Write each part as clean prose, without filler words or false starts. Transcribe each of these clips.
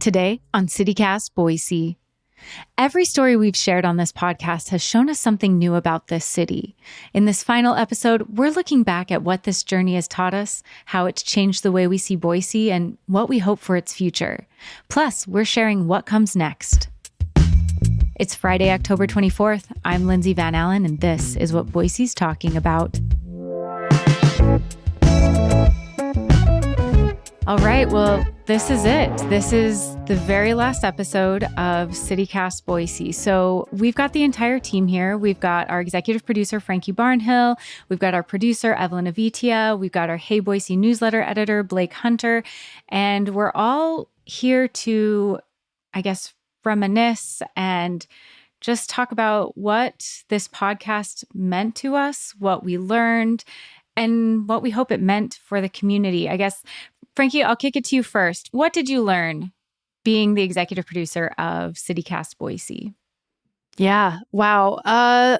Today on CityCast Boise. Every story we've shared on this podcast has shown us something new about this city. In this final episode, we're looking back at what this journey has taught us, how it's changed the way we see Boise, and what we hope for its future. Plus, we're sharing what comes next. It's Friday, October 24th. I'm Lindsay Van Allen, and this is what Boise's talking about. All right, well, this is it. This is the very last episode of CityCast Boise. So we've got the entire team here. We've got our executive producer, Frankie Barnhill. We've got our producer, Evelyn Avitia. We've got our Hey Boise newsletter editor, Blake Hunter. And we're all here to, I guess, reminisce and just talk about what this podcast meant to us, what we learned, and what we hope it meant for the community. I guess, Frankie, I'll kick it to you first. What did you learn being the executive producer of CityCast Boise? Yeah. Wow.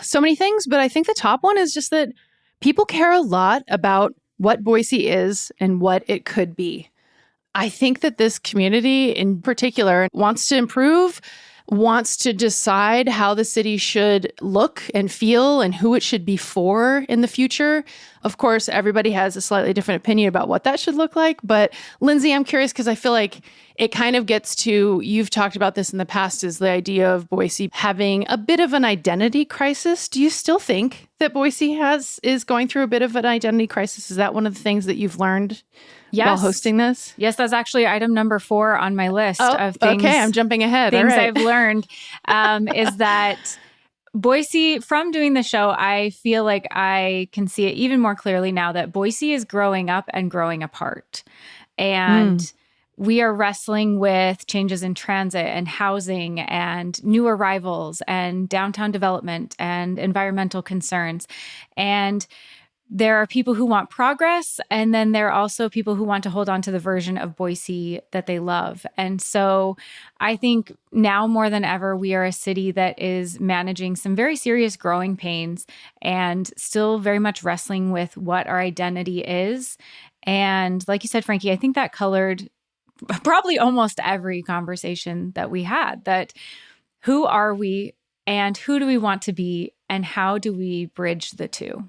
So many things, but I think the top one is just that people care a lot about what Boise is and what it could be. I think that this community in particular wants to improve, wants to decide how the city should look and feel and who it should be for in the future. Of course, everybody has a slightly different opinion about what that should look like. But Lindsay, I'm curious because I feel like it kind of gets to, you've talked about this in the past, is the idea of Boise having a bit of an identity crisis. Do you still think that Boise is going through a bit of an identity crisis? Is that one of the things that you've learned while hosting this? Yes, that's actually item number 4 on my list of things. Okay, I'm jumping ahead. Things All right. I've learned is that Boise, from doing the show, I feel like I can see it even more clearly now that Boise is growing up and growing apart. And we are wrestling with changes in transit and housing and new arrivals and downtown development and environmental concerns. And there are people who want progress, and then there are also people who want to hold on to the version of Boise that they love. And so I think now more than ever, we are a city that is managing some very serious growing pains and still very much wrestling with what our identity is. And like you said, Frankie, I think that colored probably almost every conversation that we had, that who are we and who do we want to be and how do we bridge the two?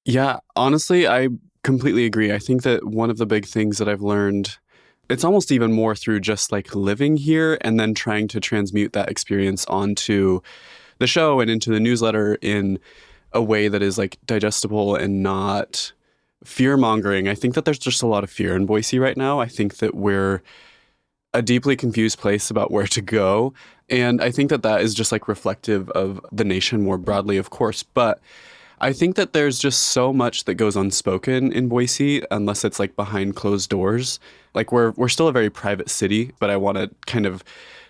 Yeah, honestly, I completely agree. I think that one of the big things that I've learned, it's almost even more through just like living here and then trying to transmute that experience onto the show and into the newsletter in a way that is like digestible and not fear-mongering. I think that there's just a lot of fear in Boise right now. I think that we're a deeply confused place about where to go. And I think that that is just like reflective of the nation more broadly, of course. But I think that there's just so much that goes unspoken in Boise, unless it's like behind closed doors. Like we're still a very private city, but I want to kind of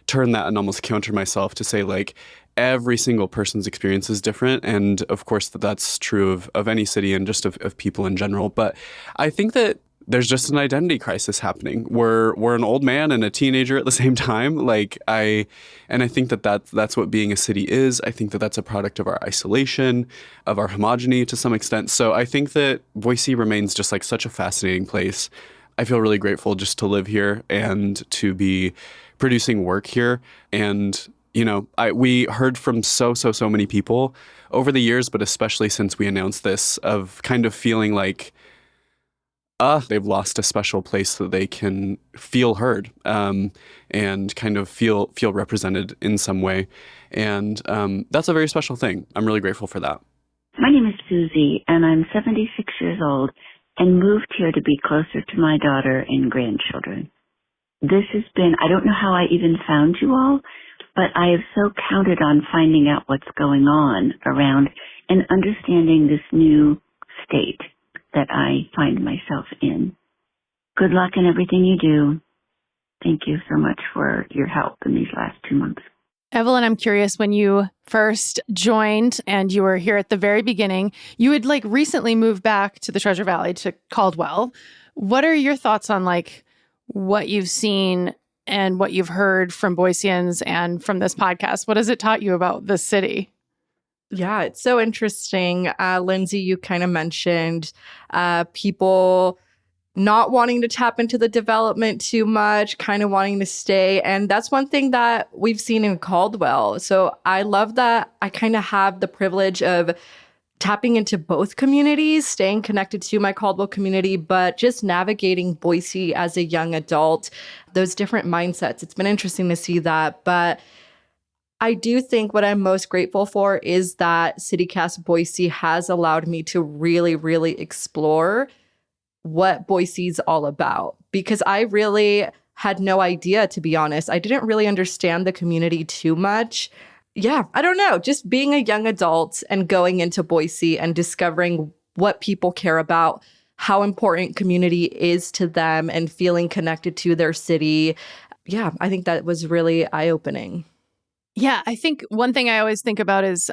turn that and almost counter myself to say like every single person's experience is different. And of course that's true of any city and just of people in general. But I think that there's just an identity crisis happening. We're an old man and a teenager at the same time. I think that that's what being a city is. I think that that's a product of our isolation, of our homogeny to some extent. So I think that Boise remains just like such a fascinating place. I feel really grateful just to live here and to be producing work here. And you know, we heard from so many people over the years, but especially since we announced this, of kind of feeling like they've lost a special place that they can feel heard and kind of feel represented in some way. And that's a very special thing. I'm really grateful for that. My name is Susie, and I'm 76 years old and moved here to be closer to my daughter and grandchildren. This has been, I don't know how I even found you all, but I have so counted on finding out what's going on around and understanding this new state that I find myself in. Good luck in everything you do. Thank you so much for your help in these last 2 months. Evelyn, I'm curious, when you first joined and you were here at the very beginning, you had like recently moved back to the Treasure Valley to Caldwell. What are your thoughts on like what you've seen and what you've heard from Boiseans and from this podcast? What has it taught you about the city? Yeah, it's so interesting. Lindsay, you kind of mentioned people not wanting to tap into the development too much, kind of wanting to stay. And that's one thing that we've seen in Caldwell. So I love that I kind of have the privilege of tapping into both communities, staying connected to my Caldwell community, but just navigating Boise as a young adult, those different mindsets. It's been interesting to see that. But I do think what I'm most grateful for is that CityCast Boise has allowed me to really, really explore what Boise's all about, because I really had no idea, to be honest. I didn't really understand the community too much. Yeah, I don't know. Just being a young adult and going into Boise and discovering what people care about, how important community is to them, and feeling connected to their city. Yeah, I think that was really eye-opening. Yeah, I think one thing I always think about is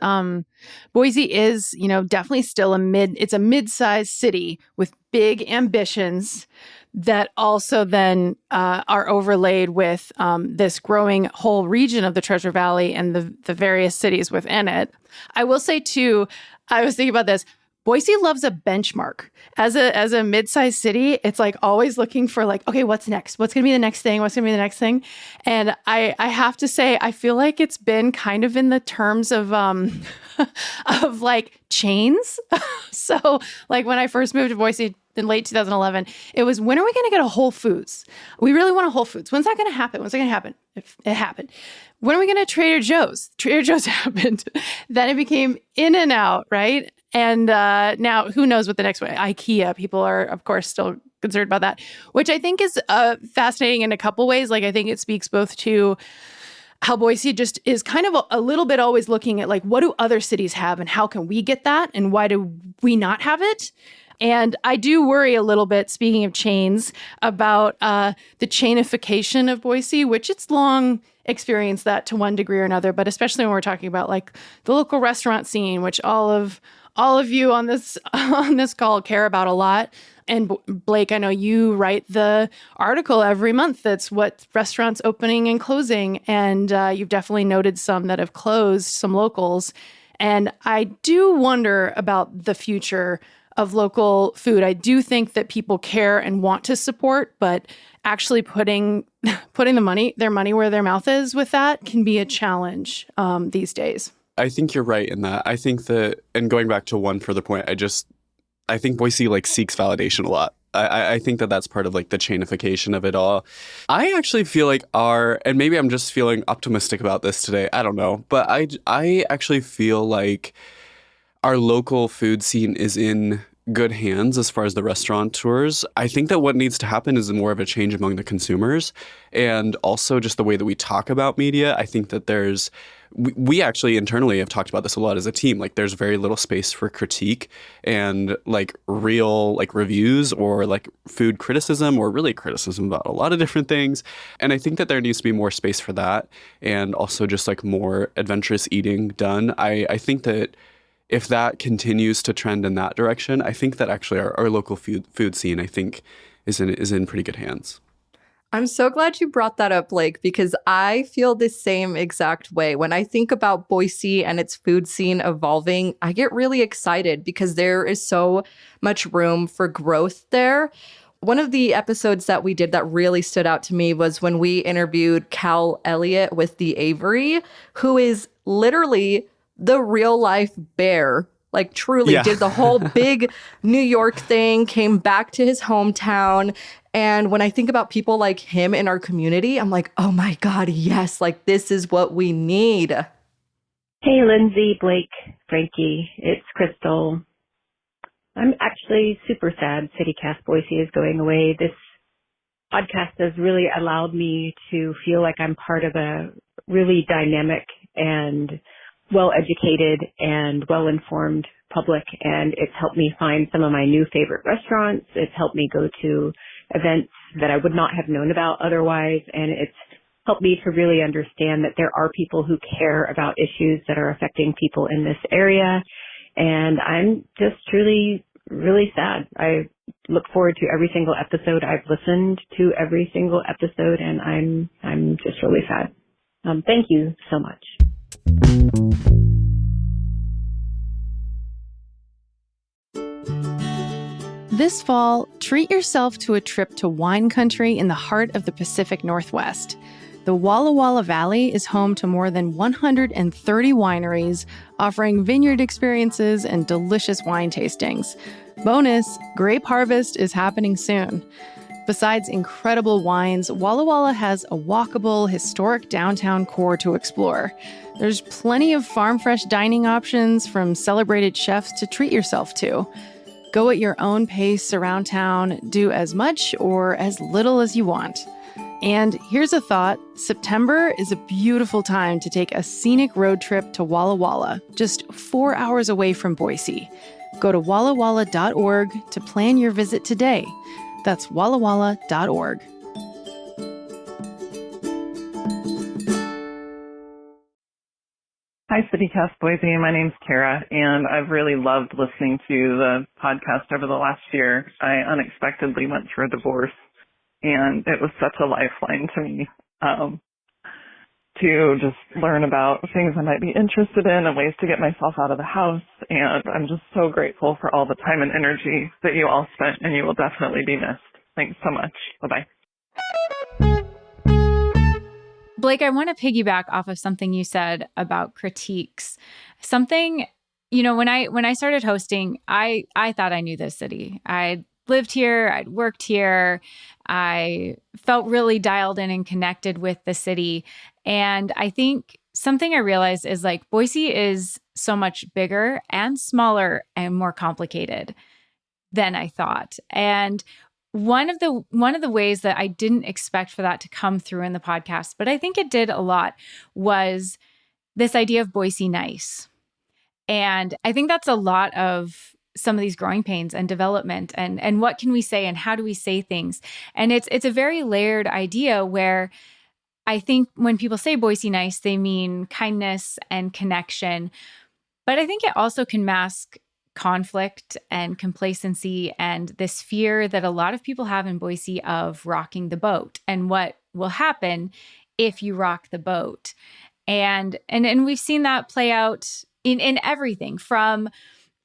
Boise is, definitely still it's a mid-sized city with big ambitions that also then are overlaid with this growing whole region of the Treasure Valley and the various cities within it. I will say too, I was thinking about this. Boise loves a benchmark. As a mid-sized city, it's like always looking for like, okay, what's next? What's going to be the next thing? What's going to be the next thing? And I have to say, I feel like it's been kind of in the terms of of like chains. So like when I first moved to Boise in late 2011, it was, when are we going to get a Whole Foods? We really want a Whole Foods. When's that going to happen? When's that going to happen? If it happened. When are we going to Trader Joe's? Trader Joe's happened. Then it became In-N-Out, right? And now who knows what the next one, IKEA, people are, of course, still concerned about that, which I think is fascinating in a couple ways. Like, I think it speaks both to how Boise just is kind of a little bit always looking at like, what do other cities have and how can we get that? And why do we not have it? And I do worry a little bit, speaking of chains, about the chainification of Boise, which it's long experienced that to one degree or another, but especially when we're talking about like the local restaurant scene, which all of you on this call care about a lot. And Blake, I know you write the article every month that's what restaurants opening and closing. And you've definitely noted some that have closed, some locals. And I do wonder about the future of local food. I do think that people care and want to support, but actually putting their money where their mouth is with that can be a challenge these days. I think you're right in that. I think that, and going back to one further point, I think Boise like seeks validation a lot. I think that that's part of like the chainification of it all. I actually feel like and maybe I'm just feeling optimistic about this today, I don't know, but I actually feel like our local food scene is in good hands as far as the restaurateurs. I think that what needs to happen is more of a change among the consumers, and also just the way that we talk about media. I think that we actually internally have talked about this a lot as a team. Like, there's very little space for critique and like real like reviews or like food criticism, or really criticism about a lot of different things. And I think that there needs to be more space for that, and also just like more adventurous eating done. I think that if that continues to trend in that direction, I think that actually our local food scene, I think, is in pretty good hands. I'm so glad you brought that up, Blake, because I feel the same exact way. When I think about Boise and its food scene evolving, I get really excited because there is so much room for growth there. One of the episodes that we did that really stood out to me was when we interviewed Cal Elliott with the Avery, who is literally the real life bear, like truly did the whole big New York thing, came back to his hometown. And when I think about people like him in our community, I'm like, oh my God, yes, like this is what we need. Hey, Lindsay, Blake, Frankie, it's Crystal. I'm actually super sad CityCast Boise is going away. This podcast has really allowed me to feel like I'm part of a really dynamic and well-educated and well-informed public, and it's helped me find some of my new favorite restaurants. It's helped me go to events that I would not have known about otherwise, and it's helped me to really understand that there are people who care about issues that are affecting people in this area, and I'm just truly, really sad. I look forward to every single episode. I've listened to every single episode, and I'm just really sad. Thank you so much. This fall, treat yourself to a trip to wine country in the heart of the Pacific Northwest. The Walla Walla Valley is home to more than 130 wineries, offering vineyard experiences and delicious wine tastings. Bonus, grape harvest is happening soon. Besides incredible wines, Walla Walla has a walkable, historic downtown core to explore. There's plenty of farm-fresh dining options from celebrated chefs to treat yourself to. Go at your own pace around town, do as much or as little as you want. And here's a thought, September is a beautiful time to take a scenic road trip to Walla Walla, just 4 hours away from Boise. Go to wallawalla.org to plan your visit today. That's wallawalla.org. Hi, CityCast Boise. My name's Kara, and I've really loved listening to the podcast over the last year. I unexpectedly went through a divorce, and it was such a lifeline to me to just learn about things I might be interested in and ways to get myself out of the house. And I'm just so grateful for all the time and energy that you all spent, and you will definitely be missed. Thanks so much. Bye-bye. Blake, I want to piggyback off of something you said about critiques. Something, when I started hosting, I thought I knew this city. I'd lived here, I'd worked here, I felt really dialed in and connected with the city. And I think something I realized is like Boise is so much bigger and smaller and more complicated than I thought. And one of the ways that I didn't expect for that to come through in the podcast, but I think it did a lot, was this idea of Boise nice. And I think that's a lot of some of these growing pains and development and what can we say and how do we say things. And it's a very layered idea where I think when people say Boise nice, they mean kindness and connection. But I think it also can mask conflict and complacency and this fear that a lot of people have in Boise of rocking the boat and what will happen if you rock the boat. And we've seen that play out in everything from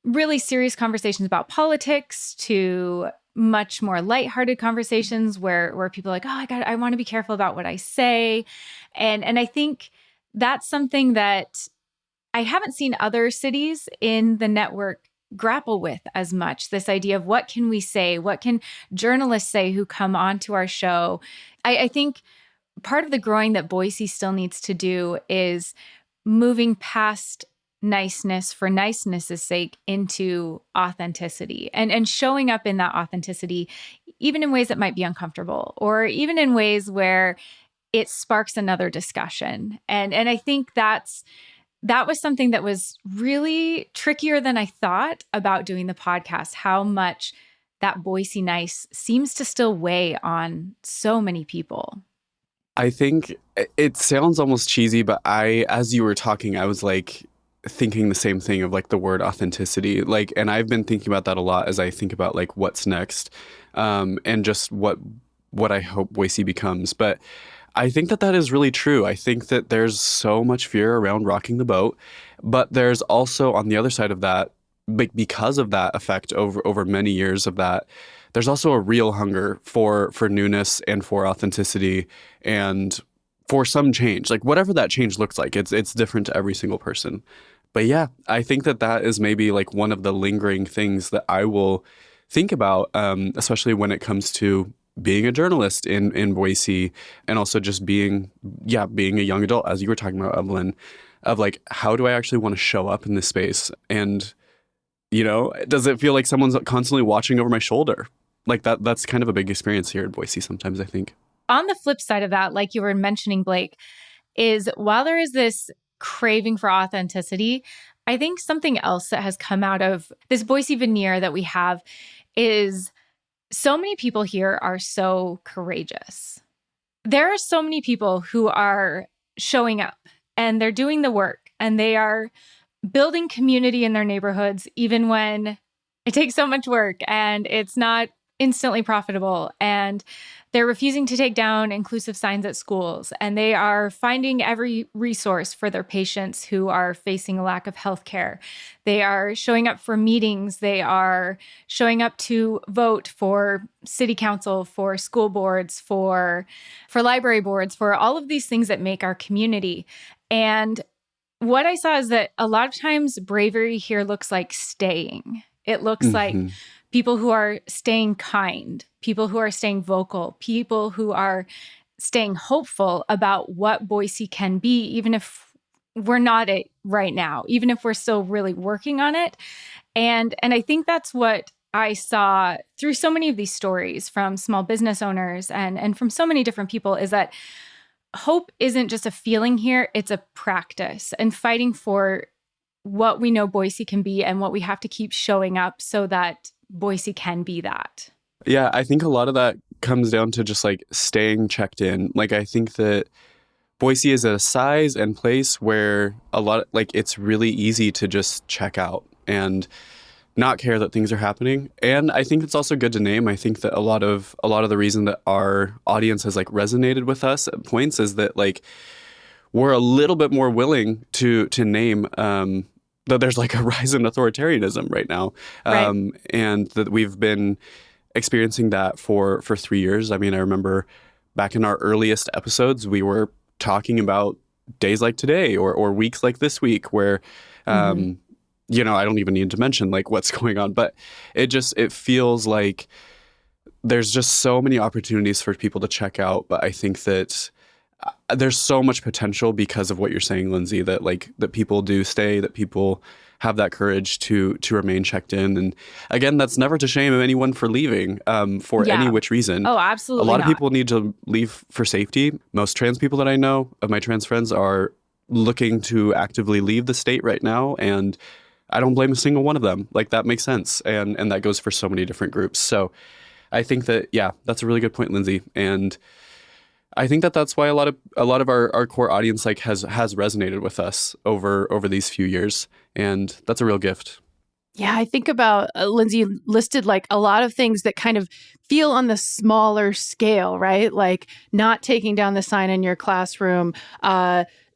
really serious conversations about politics to much more lighthearted conversations where people are like, oh, I want to be careful about what I say. And I think that's something that I haven't seen other cities in the network grapple with as much. This idea of what can we say? What can journalists say who come onto our show? I think part of the growing that Boise still needs to do is moving past niceness for niceness' sake into authenticity and showing up in that authenticity, even in ways that might be uncomfortable or even in ways where it sparks another discussion. And I think that was something that was really trickier than I thought about doing the podcast, how much that Boise nice seems to still weigh on so many people. I think it sounds almost cheesy, but as you were talking, I was like thinking the same thing of like the word authenticity. Like, and I've been thinking about that a lot as I think about like what's next, and just what I hope Boise becomes. But I think that is really true. I think that there's so much fear around rocking the boat, but there's also on the other side of that, because of that effect over many years of that, there's also a real hunger for newness and for authenticity and for some change. Like whatever that change looks like, it's different to every single person. But yeah, I think that is maybe like one of the lingering things that I will think about, especially when it comes to being a journalist in Boise and also just being a young adult, as you were talking about, Evelyn, of like, how do I actually want to show up in this space? And, does it feel like someone's constantly watching over my shoulder? Like that's kind of a big experience here in Boise sometimes, I think. On the flip side of that, like you were mentioning, Blake, is while there is this craving for authenticity, I think something else that has come out of this Boise veneer that we have is so many people here are so courageous. There are so many people who are showing up and they're doing the work and they are building community in their neighborhoods, even when it takes so much work and it's not instantly profitable, and they're refusing to take down inclusive signs at schools, and they are finding every resource for their patients who are facing a lack of health care. They are showing up for meetings. They are showing up to vote for city council, for school boards, for library boards, for all of these things that make our community. And what I saw is that a lot of times bravery here looks like staying. It looks like people who are staying kind, people who are staying vocal, people who are staying hopeful about what Boise can be, even if we're not it right now, even if we're still really working on it. And I think that's what I saw through so many of these stories from small business owners and from so many different people, is that hope isn't just a feeling here, it's a practice, and fighting for what we know Boise can be and what we have to keep showing up so that Boise can be that. Yeah, I think a lot of that comes down to just like staying checked in. Like, I think that Boise is at a size and place where it's really easy to just check out and not care that things are happening. And I think it's also good to name. I think that a lot of the reason that our audience has like resonated with us at points is that like we're a little bit more willing to name that there's like a rise in authoritarianism right now. And that we've been experiencing that for 3 years. I mean, I remember back in our earliest episodes, we were talking about days like today or weeks like this week where I don't even need to mention like what's going on, but it feels like there's just so many opportunities for people to check out. But I think that there's so much potential because of what you're saying, Lindsay, that people do stay, that people have that courage to remain checked in. And again, that's never to shame anyone for leaving for any which reason. Oh, absolutely. A lot of people need to leave for safety. Most trans people that I know of my trans friends are looking to actively leave the state right now. And I don't blame a single one of them. Like, that makes sense. And that goes for so many different groups. So I think that, that's a really good point, Lindsay. And I think that that's why a lot of our core audience like has resonated with us over these few years. And that's a real gift. Yeah, I think about Lindsay listed like a lot of things that kind of feel on the smaller scale, right? Like not taking down the sign in your classroom,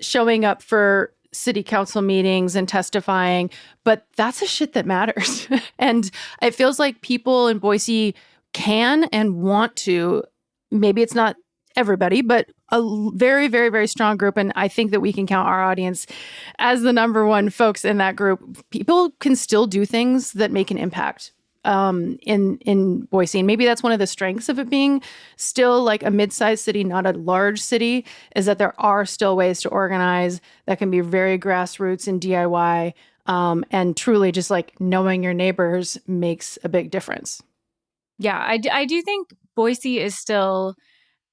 showing up for city council meetings and testifying, but that's the shit that matters. And it feels like people in Boise can and want to, maybe it's not everybody, but a very, very, very strong group. And I think that we can count our audience as the number one folks in that group. People can still do things that make an impact in Boise. And maybe that's one of the strengths of it being still like a mid-sized city, not a large city, is that there are still ways to organize that can be very grassroots and DIY. And truly just like knowing your neighbors makes a big difference. Yeah, I do think Boise is still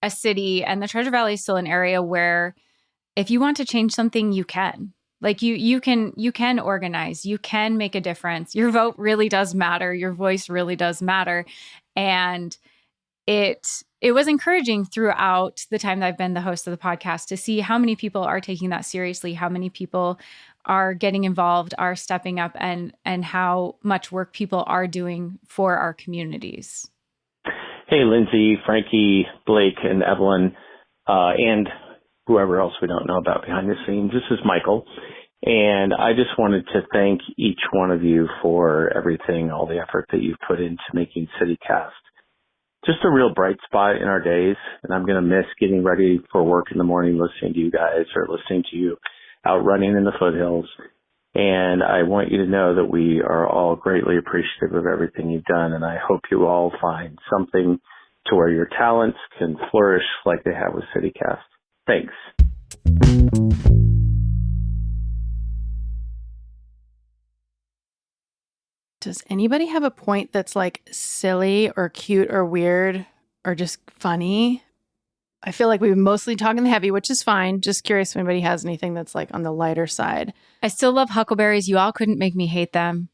a city, and the Treasure Valley is still an area where if you want to change something, you can. Like you can organize, you can make a difference. Your vote really does matter. Your voice really does matter. And it was encouraging throughout the time that I've been the host of the podcast to see how many people are taking that seriously, how many people are getting involved, are stepping up, and how much work people are doing for our communities. Hey, Lindsay, Frankie, Blake, and Evelyn, and whoever else we don't know about behind the scenes. This is Michael, and I just wanted to thank each one of you for everything, all the effort that you've put into making CityCast just a real bright spot in our days. And I'm going to miss getting ready for work in the morning, listening to you guys or listening to you out running in the foothills. And I want you to know that we are all greatly appreciative of everything you've done. And I hope you all find something to where your talents can flourish like they have with CityCast. Thanks. Does anybody have a point that's like silly or cute or weird or just funny? I feel like we've been mostly talking the heavy, which is fine. Just curious if anybody has anything that's like on the lighter side. I still love huckleberries. You all couldn't make me hate them.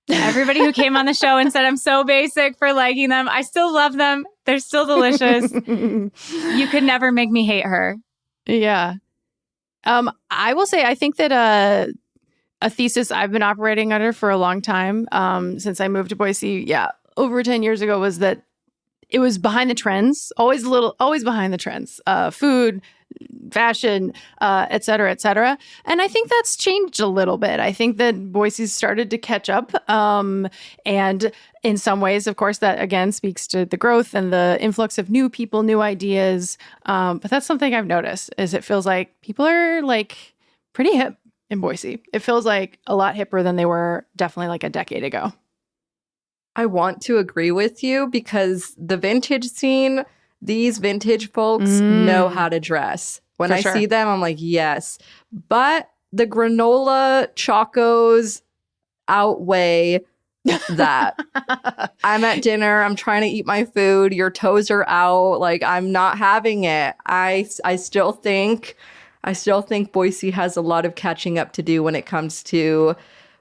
Everybody who came on the show and said I'm so basic for liking them, I still love them. They're still delicious. You could never make me hate her. Yeah. I will say, I think that a thesis I've been operating under for a long time, since I moved to Boise, over 10 years ago, was that it was behind the trends, always behind the trends, food, fashion, et cetera, et cetera. And I think that's changed a little bit. I think that Boise's started to catch up. And in some ways, of course, that again speaks to the growth and the influx of new people, new ideas. But that's something I've noticed is it feels like people are like pretty hip in Boise. It feels like a lot hipper than they were definitely like a decade ago. I want to agree with you because the vintage scene, these vintage folks know how to dress. When I see them, I'm like, yes. But the granola chocos outweigh that. I'm at dinner. I'm trying to eat my food. Your toes are out. Like, I'm not having it. I still think Boise has a lot of catching up to do when it comes to,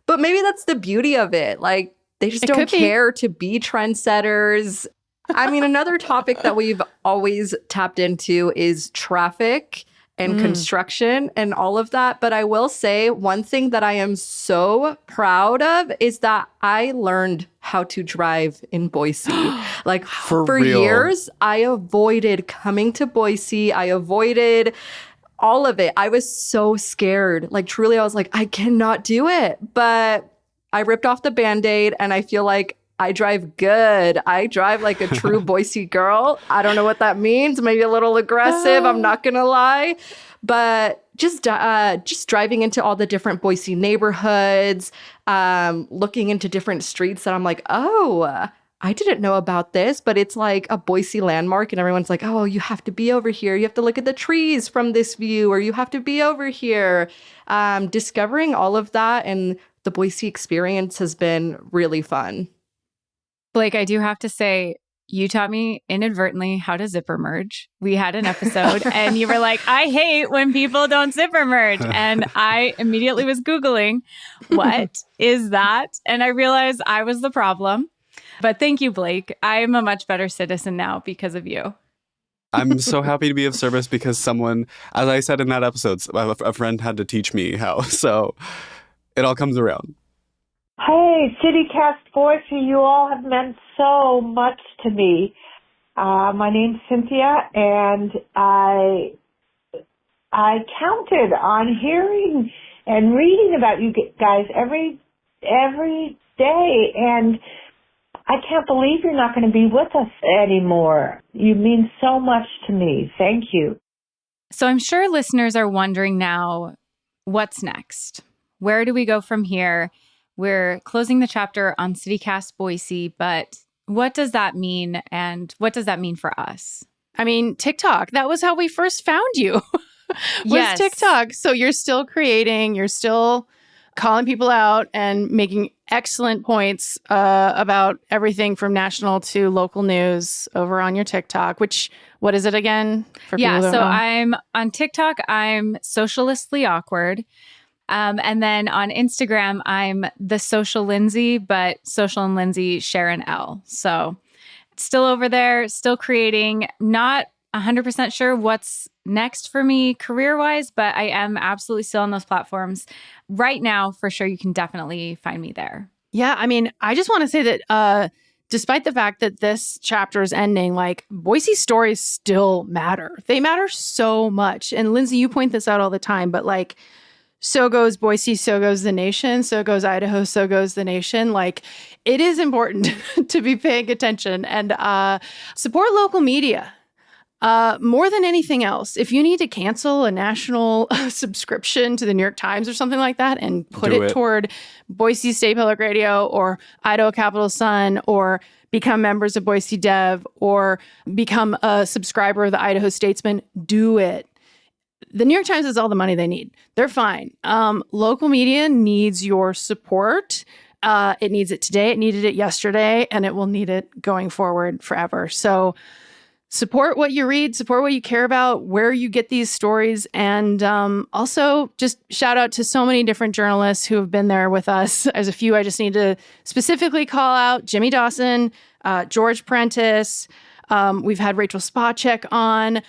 but maybe that's the beauty of it. Like, they just don't care to be trendsetters. I mean, another topic that we've always tapped into is traffic and construction and all of that. But I will say one thing that I am so proud of is that I learned how to drive in Boise. Like for years, I avoided coming to Boise. I avoided all of it. I was so scared. Like truly, I was like, I cannot do it. But I ripped off the Band-Aid and I feel like I drive good. I drive like a true Boise girl. I don't know what that means. Maybe a little aggressive. I'm not going to lie. But just driving into all the different Boise neighborhoods, looking into different streets that I'm like, oh, I didn't know about this, but it's like a Boise landmark and everyone's like, oh, you have to be over here. You have to look at the trees from this view or you have to be over here. Discovering all of that and the Boise experience has been really fun. Blake, I do have to say, you taught me inadvertently how to zipper merge. We had an episode and you were like, I hate when people don't zipper merge. And I immediately was Googling, what is that? And I realized I was the problem. But thank you, Blake. I am a much better citizen now because of you. I'm so happy to be of service because someone, as I said in that episode, a friend had to teach me how. So it all comes around. Hey, CityCast Boise, you all have meant so much to me. My name's Cynthia, and I counted on hearing and reading about you guys every day, and I can't believe you're not going to be with us anymore. You mean so much to me. Thank you. So I'm sure listeners are wondering now, what's next? Where do we go from here? We're closing the chapter on CityCast Boise, but what does that mean? And what does that mean for us? I mean, TikTok, that was how we first found you. Was TikTok. So you're still creating, you're still calling people out and making excellent points about everything from national to local news over on your TikTok, what is it again? For people who don't know? I'm on TikTok, I'm socialistly awkward. And then on Instagram, I'm the Social Lindsay, but Social and Lindsay Sharon L. So still over there, still creating, not 100% sure what's next for me career-wise, but I am absolutely still on those platforms. Right now, for sure, you can definitely find me there. Yeah, I mean, I just want to say that despite the fact that this chapter is ending, like Boise stories still matter. They matter so much. And Lindsay, you point this out all the time, but like, so goes Boise, so goes the nation, so goes Idaho, so goes the nation. Like, it is important to be paying attention and support local media. More than anything else, if you need to cancel a national subscription to the New York Times or something like that and put it toward Boise State Public Radio or Idaho Capital Sun or become members of Boise Dev or become a subscriber of the Idaho Statesman, do it. The New York Times has all the money they need. They're fine. Local media needs your support. It needs it today. It needed it yesterday, and it will need it going forward forever. So support what you read, support what you care about, where you get these stories. And also just shout out to so many different journalists who have been there with us. There's a few I just need to specifically call out. Jimmy Dawson, George Prentice. We've had Rachel Spacek on.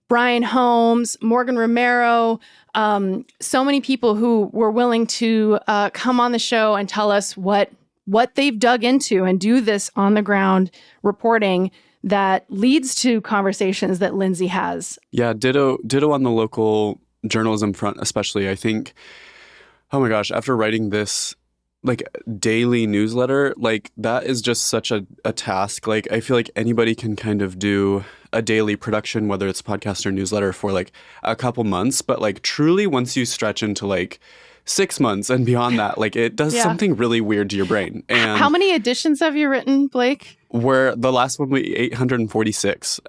Brian Holmes, Morgan Romero, so many people who were willing to come on the show and tell us what they've dug into and do this on the ground reporting that leads to conversations that Lindsay has. Yeah, ditto on the local journalism front, especially. I think, oh my gosh, after writing this like daily newsletter, like that is just such a task. Like I feel like anybody can kind of do a daily production, whether it's podcast or newsletter, for like a couple months. But like truly, once you stretch into like 6 months and beyond that, like it does something really weird to your brain. And how many editions have you written, Blake? Where the last one was 846.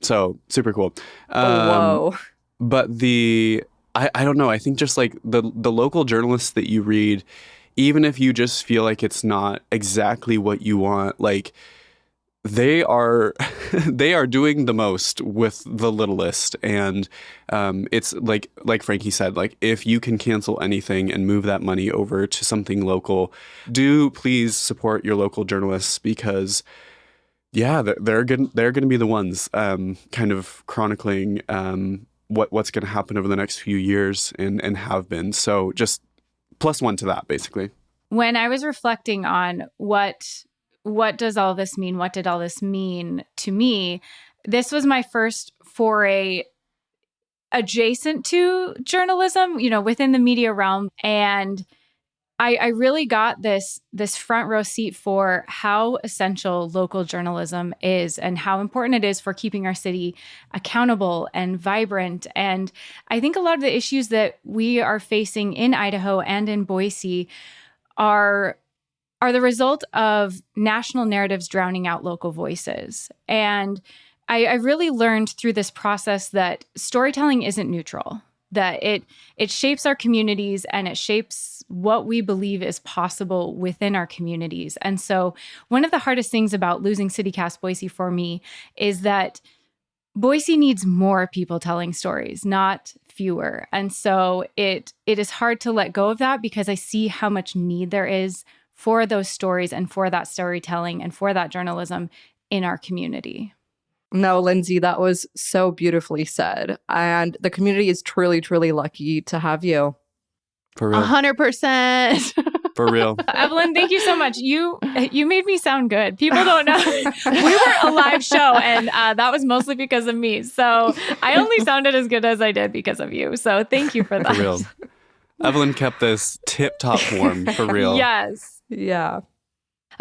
So super cool. Whoa. But I don't know. I think just like the local journalists that you read, even if you just feel like it's not exactly what you want, like they are doing the most with the littlest. And it's like Frankie said, like if you can cancel anything and move that money over to something local, do please support your local journalists, because they're going to be the ones kind of chronicling what's going to happen over the next few years and have been. So just +1 to that, basically. When I was reflecting on what does all this mean? What did all this mean to me? This was my first foray adjacent to journalism, within the media realm. And I really got this front row seat for how essential local journalism is and how important it is for keeping our city accountable and vibrant. And I think a lot of the issues that we are facing in Idaho and in Boise are the result of national narratives drowning out local voices. And I really learned through this process that storytelling isn't neutral, that it shapes our communities and it shapes what we believe is possible within our communities. And so one of the hardest things about losing CityCast Boise for me is that Boise needs more people telling stories, not fewer. And so it is hard to let go of that, because I see how much need there is for those stories and for that storytelling and for that journalism in our community. No, Lindsay, that was so beautifully said. And the community is truly, truly lucky to have you. For real. 100%. For real. Evelyn, thank you so much. You made me sound good. People don't know. We were a live show, and that was mostly because of me. So I only sounded as good as I did because of you. So thank you for that. For real. Evelyn kept this tip-top form, for real. Yes. Yeah.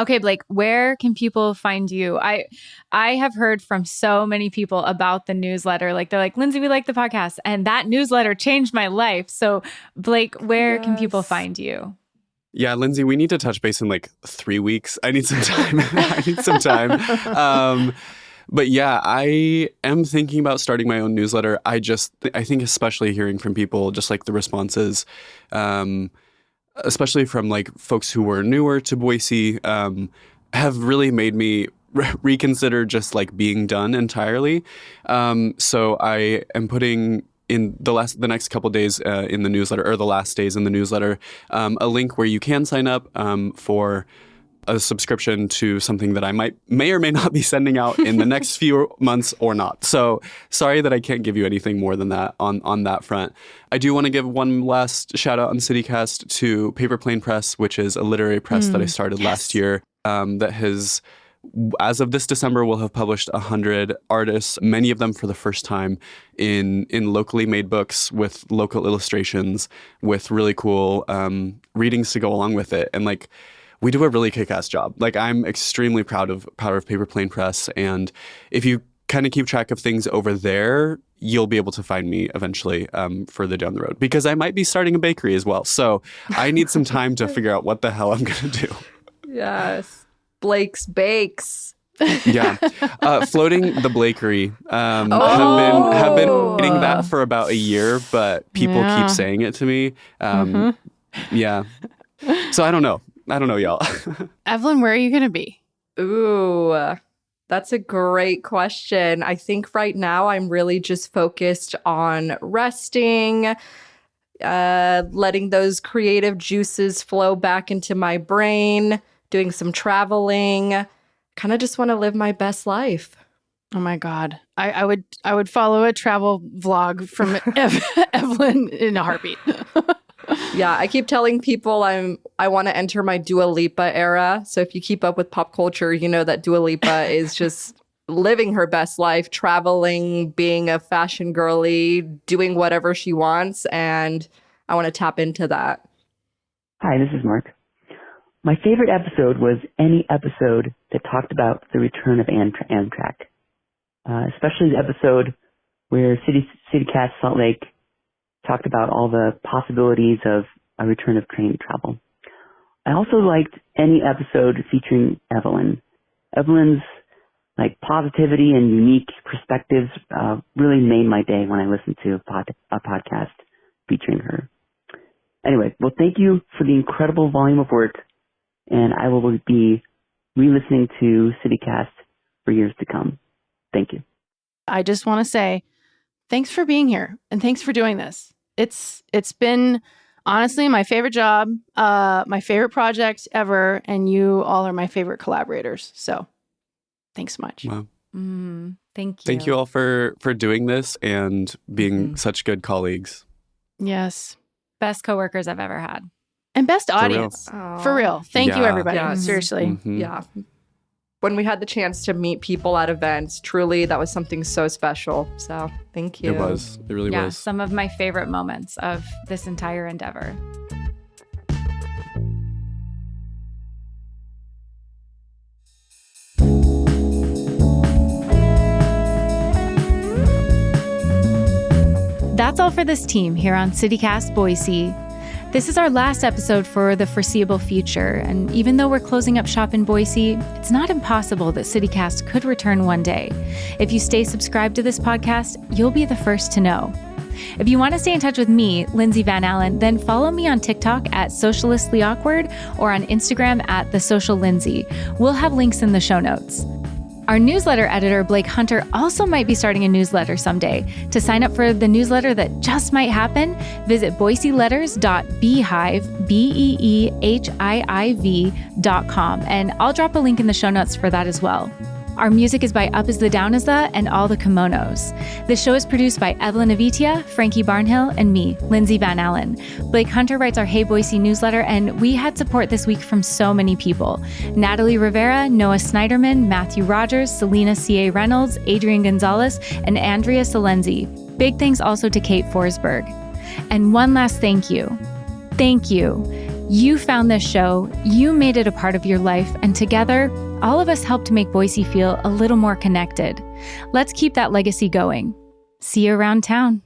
Okay, Blake, where can people find you? I have heard from so many people about the newsletter. Like, they're like, Lindsay, we like the podcast. And that newsletter changed my life. So, Blake, where can people find you? Yeah, Lindsay, we need to touch base in like 3 weeks. I need some time. But yeah, I am thinking about starting my own newsletter. I think especially hearing from people, just like the responses, especially from like folks who were newer to Boise, have really made me reconsider just like being done entirely. So I am putting in the next couple days in the newsletter, or the last days in the newsletter, a link where you can sign up for a subscription to something that I may or may not be sending out in the next few months or not. So sorry that I can't give you anything more than that on that front. I do want to give one last shout out on CityCast to Paper Plane Press, which is a literary press that I started last year, that has, as of this December, will have published 100 artists, many of them for the first time, in locally made books with local illustrations, with really cool readings to go along with it. And like, we do a really kick-ass job. Like, I'm extremely proud of Paper Plane Press. And if you kind of keep track of things over there, you'll be able to find me eventually further down the road, because I might be starting a bakery as well. So I need some time to figure out what the hell I'm going to do. Yes. Blake's Bakes. Yeah. Floating the Blakery. Have been writing that for about a year, but people keep saying it to me. Yeah. So I don't know, y'all. Evelyn, where are you going to be? Ooh, that's a great question. I think right now I'm really just focused on resting, letting those creative juices flow back into my brain, doing some traveling. Kind of just want to live my best life. Oh my God. I would follow a travel vlog from Evelyn in a heartbeat. Yeah, I keep telling people I want to enter my Dua Lipa era. So if you keep up with pop culture, you know that Dua Lipa is just living her best life, traveling, being a fashion girly, doing whatever she wants. And I want to tap into that. Hi, this is Mark. My favorite episode was any episode that talked about the return of Amtrak, especially the episode where CityCast Salt Lake talked about all the possibilities of a return of train travel. I also liked any episode featuring Evelyn. Evelyn's positivity and unique perspectives really made my day when I listened to a podcast featuring her. Anyway, well, thank you for the incredible volume of work, and I will be re-listening to CityCast for years to come. Thank you. I just want to say thanks for being here and thanks for doing this. It's been honestly my favorite job, my favorite project ever, and you all are my favorite collaborators. So thanks so much. Wow. Thank you. Thank you all for doing this and being such good colleagues. Yes. Best coworkers I've ever had. And best audience. For real. Thank you, everybody. Yes. Seriously. Mm-hmm. Yeah. When we had the chance to meet people at events, truly that was something so special. So thank you. It was. It really was. Some of my favorite moments of this entire endeavor. That's all for this team here on CityCast Boise. This is our last episode for the foreseeable future, and even though we're closing up shop in Boise, it's not impossible that CityCast could return one day. If you stay subscribed to this podcast, you'll be the first to know. If you want to stay in touch with me, Lindsay Van Allen, then follow me on TikTok at Socialistly Awkward or on Instagram at The Social Lindsay. We'll have links in the show notes. Our newsletter editor, Blake Hunter, also might be starting a newsletter someday. To sign up for the newsletter that just might happen, visit boiseletters.beehiiv, BEEHIIV.com, and I'll drop a link in the show notes for that as well. Our music is by Up Is the Down Is the and All the Kimonos. This show is produced by Evelyn Avitia, Frankie Barnhill, and me, Lindsay Van Allen. Blake Hunter writes our Hey Boise newsletter, and we had support this week from so many people. Natalie Rivera, Noah Snyderman, Matthew Rogers, Selena C.A. Reynolds, Adrian Gonzalez, and Andrea Salenzi. Big thanks also to Kate Forsberg. And one last thank you. Thank you. You found this show, you made it a part of your life, and together, all of us helped to make Boise feel a little more connected. Let's keep that legacy going. See you around town.